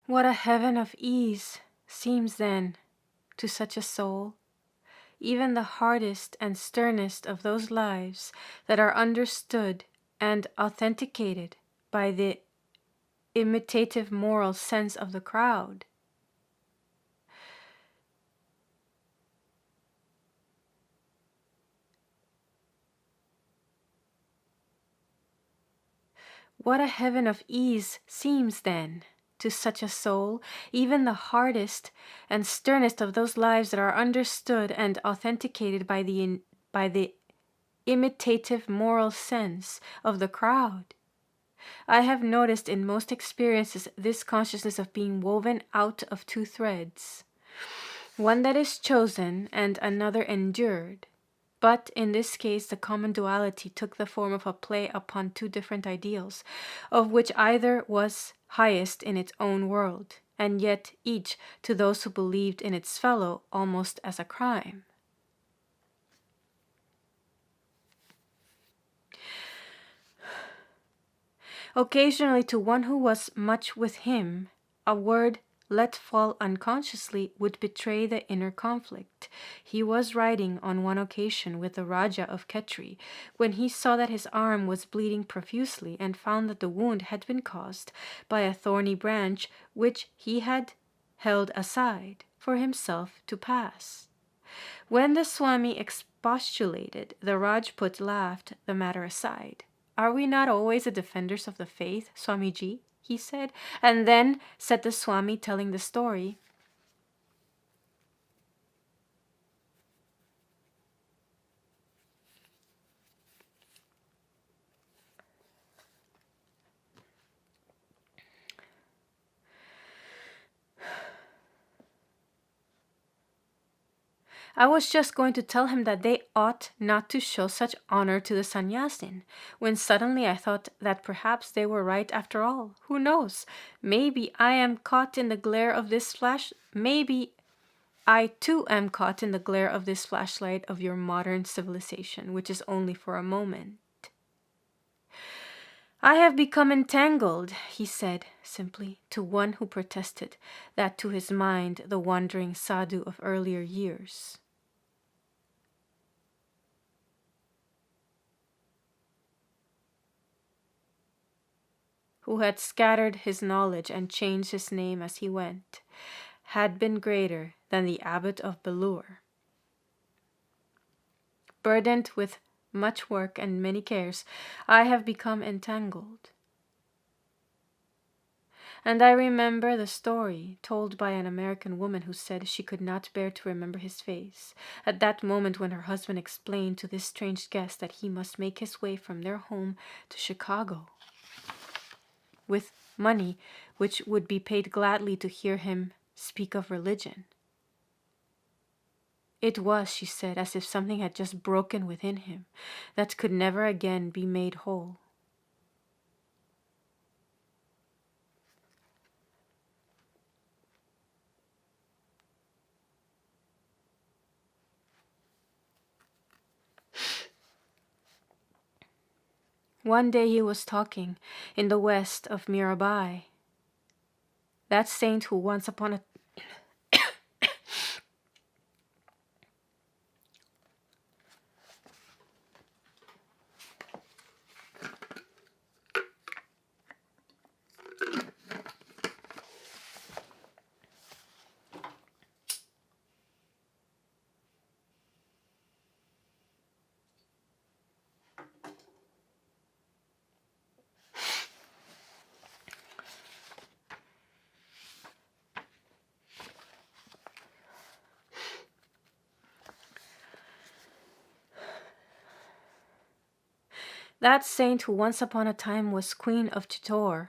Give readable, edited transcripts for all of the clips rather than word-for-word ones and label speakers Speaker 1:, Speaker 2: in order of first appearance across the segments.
Speaker 1: What a heaven of ease seems then to such a soul, even the hardest and sternest of those lives that are understood and authenticated by the imitative moral sense of the crowd. What a heaven of ease seems then to such a soul, even the hardest and sternest of those lives that are understood and authenticated by the imitative moral sense of the crowd. I have noticed in most experiences this consciousness of being woven out of two threads, one that is chosen and another endured. But in this case, the common duality took the form of a play upon two different ideals, of which either was highest in its own world, and yet each, to those who believed in its fellow, almost as a crime. Occasionally, to one who was much with him, a word let fall unconsciously would betray the inner conflict. He was riding on one occasion with the Raja of Khetri when he saw that his arm was bleeding profusely and found that the wound had been caused by a thorny branch which he had held aside for himself to pass. When the Swami expostulated, the Rajput laughed the matter aside. Are we not always the defenders of the faith, Swamiji? He said, and then said the Swami, telling the story. I was just going to tell him that they ought not to show such honor to the sannyasin, when suddenly I thought that perhaps they were right after all. Who knows? Maybe I am caught in the glare of this flash. Maybe I too am caught in the glare of this flashlight of your modern civilization, which is only for a moment. I have become entangled, he said simply, to one who protested that to his mind the wandering sadhu of earlier years. Who had scattered his knowledge and changed his name as he went, had been greater than the abbot of Belur. Burdened with much work and many cares, I have become entangled. And I remember the story told by an American woman who said she could not bear to remember his face at that moment when her husband explained to this strange guest that he must make his way from their home to Chicago with money which would be paid gladly to hear him speak of religion. It was, she said, as if something had just broken within him that could never again be made whole. One day he was talking in the west of Mirabai. That saint who once upon a that saint who once upon a time was queen of Chittor,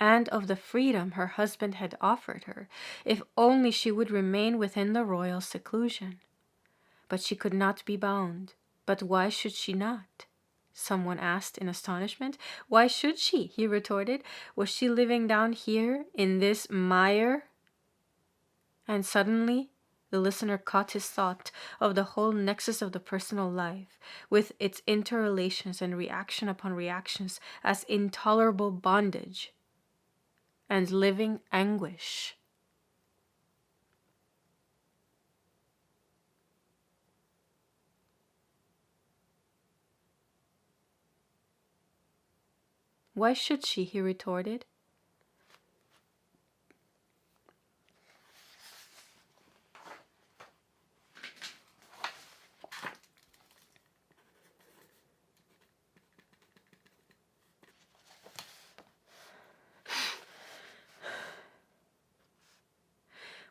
Speaker 1: and of the freedom her husband had offered her, if only she would remain within the royal seclusion. But she could not be bound. But why should she not? Someone asked in astonishment. Why should she? He retorted. Was she living down here in this mire? And suddenly the listener caught his thought of the whole nexus of the personal life, with its interrelations and reaction upon reactions as intolerable bondage. and living anguish. Why should she? He retorted.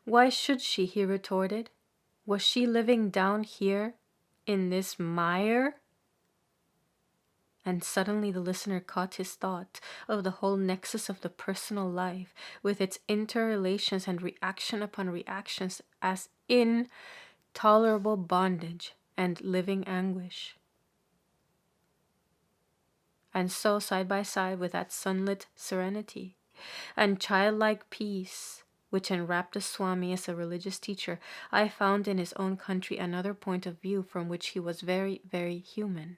Speaker 1: Why should she? He retorted. Was she living down here in this mire? And suddenly the listener caught his thought of the whole nexus of the personal life, with its interrelations and reaction upon reactions, as intolerable bondage and living anguish. And so, side by side with that sunlit serenity and childlike peace which enwrapped the Swami as a religious teacher, I found in his own country another point of view from which he was very, very human.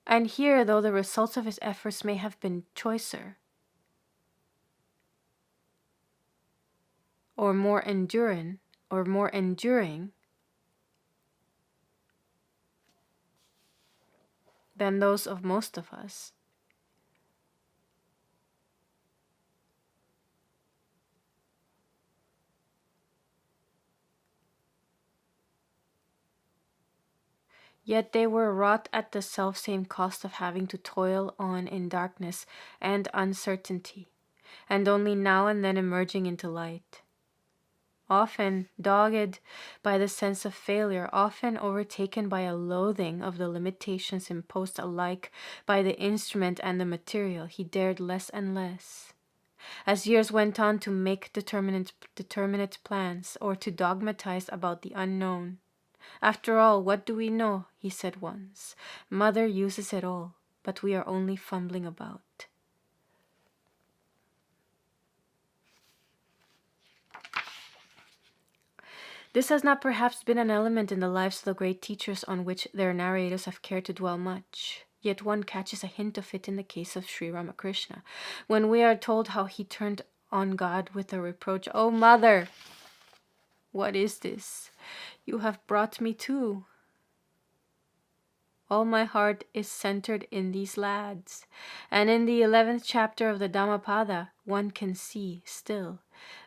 Speaker 1: And here, though the results of his efforts may have been choicer, or more enduring, than those of most of us, yet they were wrought at the selfsame cost of having to toil on in darkness and uncertainty, and only now and then emerging into light. Often dogged by the sense of failure, often overtaken by a loathing of the limitations imposed alike by the instrument and the material, he dared less and less. As years went on, to make determinate plans, or to dogmatize about the unknown. After all, what do we know? He said once. Mother uses it all, but we are only fumbling about. This has not perhaps been an element in the lives of the great teachers on which their narrators have cared to dwell much. Yet one catches a hint of it in the case of Sri Ramakrishna, when we are told how he turned on God with the reproach, "Oh, Mother, what is this? You have brought me to. All my heart is centered in these lads." And in the 11th chapter of the Dhammapada, one can see still,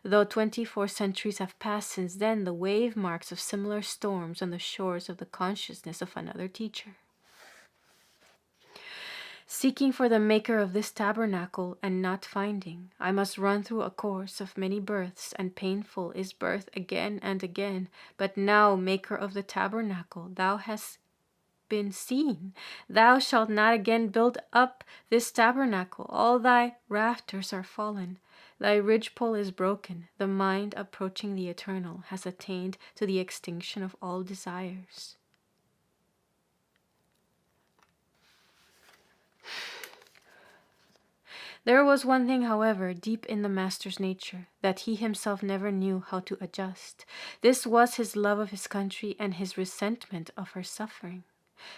Speaker 1: though 24 centuries have passed since then, the wave marks of similar storms on the shores of the consciousness of another teacher. Seeking for the maker of this tabernacle and not finding, I must run through a course of many births, and painful is birth again and again. But now, maker of the tabernacle, thou hast been seen. Thou shalt not again build up this tabernacle. All thy rafters are fallen. Thy ridgepole is broken. The mind, approaching the eternal, has attained to the extinction of all desires. There was one thing, however, deep in the master's nature, that he himself never knew how to adjust. This was his love of his country and his resentment of her suffering.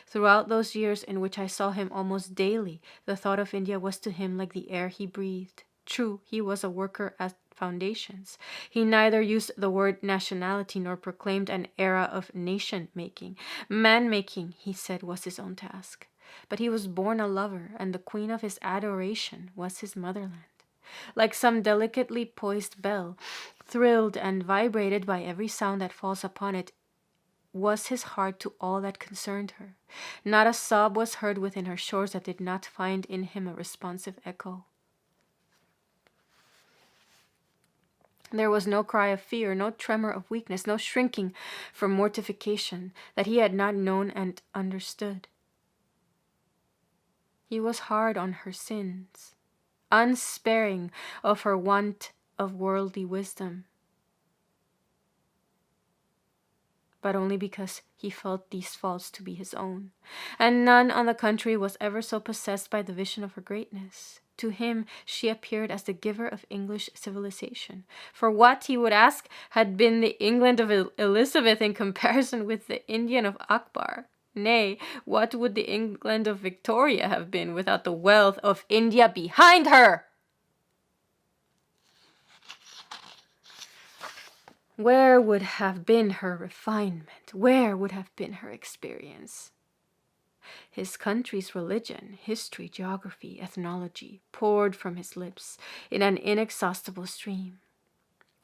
Speaker 1: Throughout those years in which I saw him almost daily, the thought of India was to him like the air he breathed. True, he was a worker at foundations. He neither used the word nationality nor proclaimed an era of nation-making. Man-making, he said, was his own task. But he was born a lover, and the queen of his adoration was his motherland. Like some delicately poised bell, thrilled and vibrated by every sound that falls upon it, was his heart to all that concerned her. Not a sob was heard within her shores that did not find in him a responsive echo. There was no cry of fear, no tremor of weakness, no shrinking from mortification that he had not known and understood. He was hard on her sins, unsparing of her want of worldly wisdom, but only because he felt these faults to be his own. And none, on the contrary, was ever so possessed by the vision of her greatness. To him she appeared as the giver of English civilization. For what, he would ask, had been the England of Elizabeth in comparison with the Indian of Akbar? Nay, what would the England of Victoria have been without the wealth of India behind her? Where would have been her refinement? Where would have been her experience? His country's religion, history, geography, ethnology poured from his lips in an inexhaustible stream.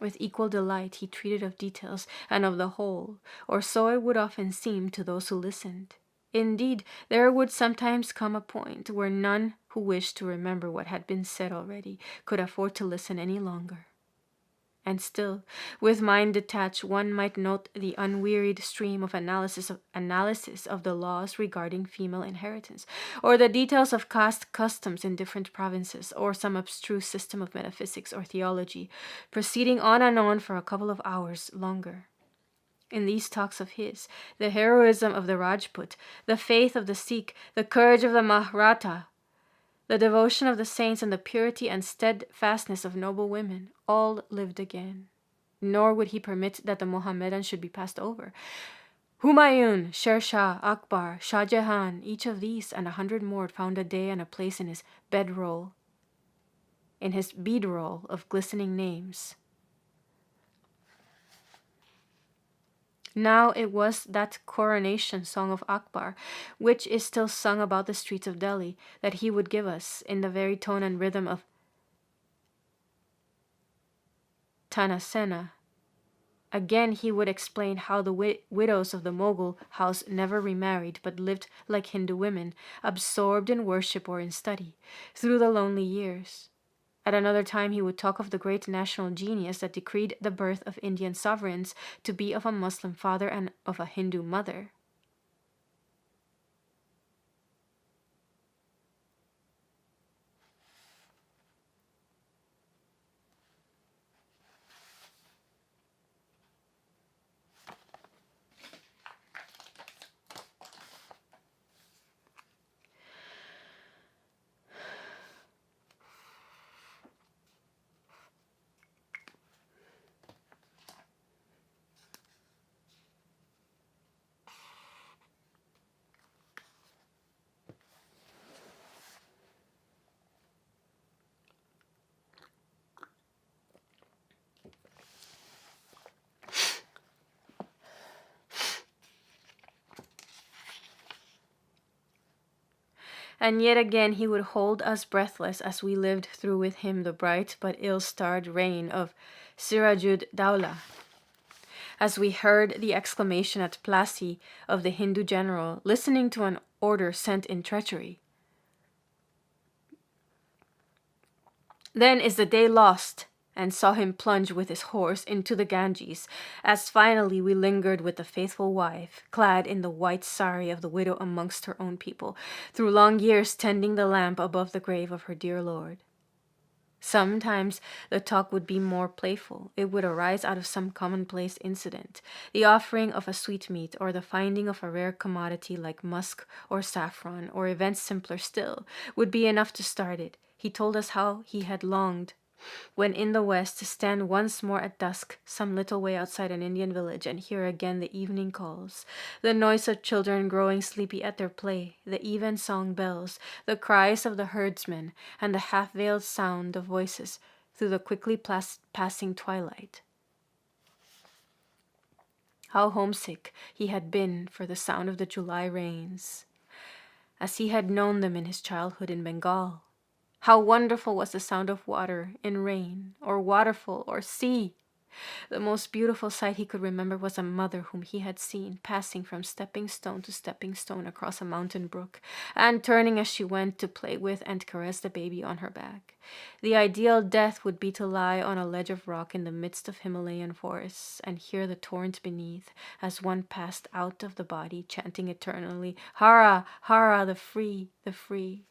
Speaker 1: With equal delight he treated of details and of the whole, or so it would often seem to those who listened. Indeed, there would sometimes come a point where none who wished to remember what had been said already could afford to listen any longer. And still, with mind detached, one might note the unwearied stream of analysis of the laws regarding female inheritance, or the details of caste customs in different provinces, or some abstruse system of metaphysics or theology, proceeding on and on for a couple of hours longer. In these talks of his, the heroism of the Rajput, the faith of the Sikh, the courage of the Mahratta, the devotion of the saints, and the purity and steadfastness of noble women, all lived again. Nor would he permit that the Mohammedans should be passed over. Humayun, Sher Shah, Akbar, Shah Jahan, each of these and 100 more found a day and a place in his bedroll, in his beadroll of glistening names. Now it was that coronation song of Akbar, which is still sung about the streets of Delhi, that he would give us in the very tone and rhythm of Tanasena. Again he would explain how the widows of the Mughal house never remarried, but lived like Hindu women, absorbed in worship or in study, through the lonely years. At another time he would talk of the great national genius that decreed the birth of Indian sovereigns to be of a Muslim father and of a Hindu mother. And yet again he would hold us breathless as we lived through with him the bright but ill-starred reign of Sirajud Dowlah. As we heard the exclamation at Plassey of the Hindu general, listening to an order sent in treachery. Then is the day lost, and saw him plunge with his horse into the Ganges, as finally we lingered with the faithful wife, clad in the white sari of the widow amongst her own people, through long years tending the lamp above the grave of her dear lord. Sometimes the talk would be more playful. It would arise out of some commonplace incident. The offering of a sweetmeat, or the finding of a rare commodity like musk or saffron, or events simpler still, would be enough to start it. He told us how he had longed, when in the west, to stand once more at dusk some little way outside an Indian village and hear again the evening calls, the noise of children growing sleepy at their play, the evensong bells, the cries of the herdsmen, and the half-veiled sound of voices through the quickly passing twilight. How homesick he had been for the sound of the July rains, as he had known them in his childhood in Bengal. How wonderful was the sound of water in rain, or waterfall, or sea! The most beautiful sight he could remember was a mother whom he had seen passing from stepping stone to stepping stone across a mountain brook, and turning as she went to play with and caress the baby on her back. The ideal death would be to lie on a ledge of rock in the midst of Himalayan forests, and hear the torrent beneath, as one passed out of the body, chanting eternally, "Hara, Hara, the free, the free."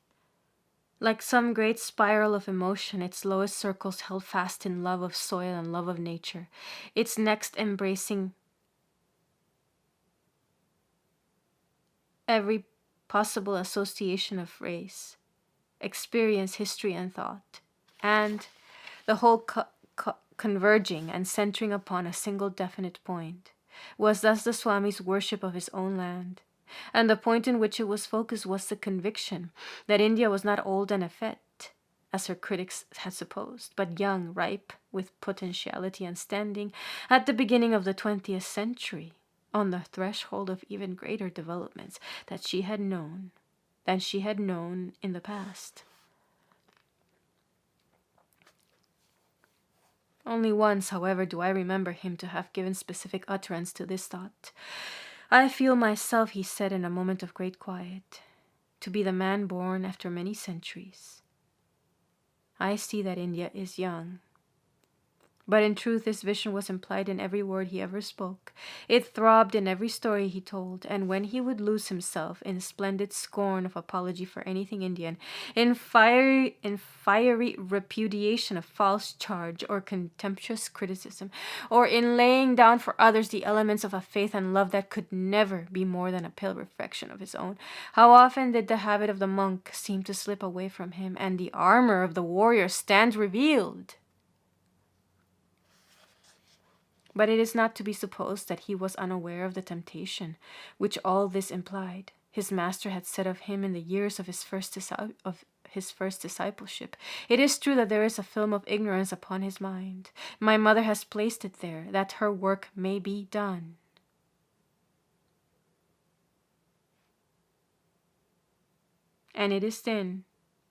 Speaker 1: Like some great spiral of emotion, its lowest circles held fast in love of soil and love of nature, its next embracing every possible association of race, experience, history, and thought, and the whole converging and centering upon a single definite point, was thus the Swami's worship of his own land. And the point in which it was focused was the conviction that India was not old and effete, as her critics had supposed, but young, ripe, with potentiality and standing at the beginning of the 20th century, on the threshold of even greater developments than she had known in the past. Only once, however, do I remember him to have given specific utterance to this thought. I feel myself, he said in a moment of great quiet, to be the man born after many centuries. I see that India is young. But in truth, this vision was implied in every word he ever spoke. It throbbed in every story he told, and when he would lose himself in splendid scorn of apology for anything Indian, in fiery repudiation of false charge or contemptuous criticism, or in laying down for others the elements of a faith and love that could never be more than a pale reflection of his own, how often did the habit of the monk seem to slip away from him, and the armor of the warrior stand revealed! But it is not to be supposed that he was unaware of the temptation which all this implied. His master had said of him in the years of his first discipleship, "It is true that there is a film of ignorance upon his mind. My mother has placed it there, that her work may be done." And it is thin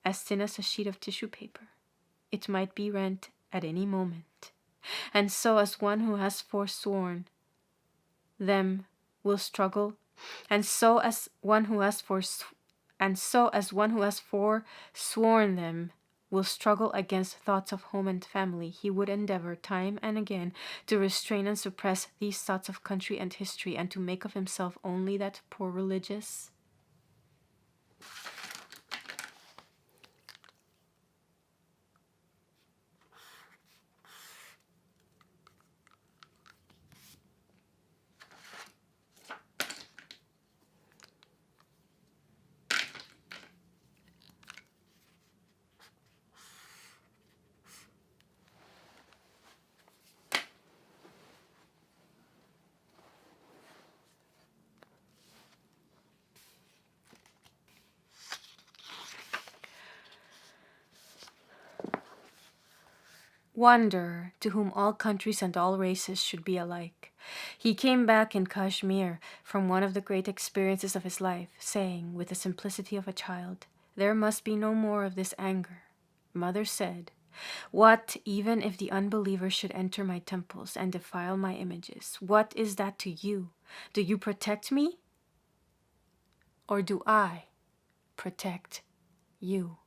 Speaker 1: as a sheet of tissue paper. It might be rent at any moment. And so as one who has forsworn them will struggle, and so as one who has forsworn them will struggle against thoughts of home and family, he would endeavor time and again to restrain and suppress these thoughts of country and history, and to make of himself only that poor religious wanderer to whom all countries and all races should be alike. He came back in Kashmir from one of the great experiences of his life, saying, with the simplicity of a child, "There must be no more of this anger." Mother said, "What, even if the unbelievers should enter my temples and defile my images? What is that to you? Do you protect me? Or do I protect you?"